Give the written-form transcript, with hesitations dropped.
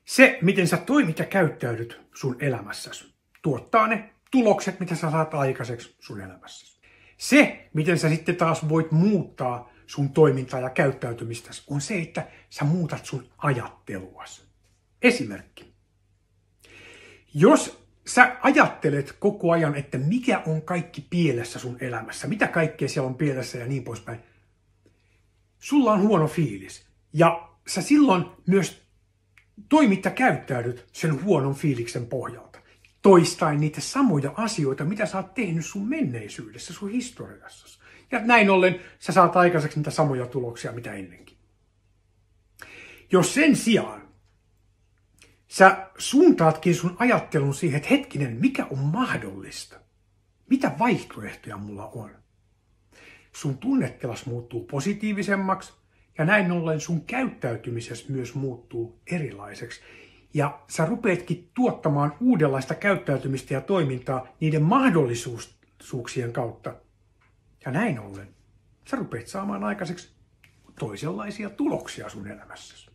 Se, miten sä toimit ja käyttäydyt sun elämässäsi, tuottaa ne tulokset, mitä sä saat aikaiseksi sun elämässäsi. Se, miten sä sitten taas voit muuttaa sun toimintaa ja käyttäytymistäsi, on se, että sä muutat sun ajatteluasi. Esimerkki. Jos sä ajattelet koko ajan, että mikä on kaikki pielessä sun elämässä, mitä kaikkea siellä on pielessä ja niin poispäin, sulla on huono fiilis. Ja sä silloin myös toimit ja käyttäydyt sen huonon fiiliksen pohjalta. Toistain niitä samoja asioita, mitä sä oot tehnyt sun menneisyydessä, sun historiassa. Ja näin ollen sä saat aikaiseksi niitä samoja tuloksia, mitä ennenkin. Jos sen sijaan sä suuntaatkin sun ajattelun siihen, että hetkinen, mikä on mahdollista? Mitä vaihtoehtoja mulla on? Sun tunnetilas muuttuu positiivisemmaksi ja näin ollen sun käyttäytymisessä myös muuttuu erilaiseksi. Ja sä rupeatkin tuottamaan uudenlaista käyttäytymistä ja toimintaa niiden mahdollisuuksien kautta. Ja näin ollen sä rupeat saamaan aikaiseksi toisenlaisia tuloksia sun elämässäsi.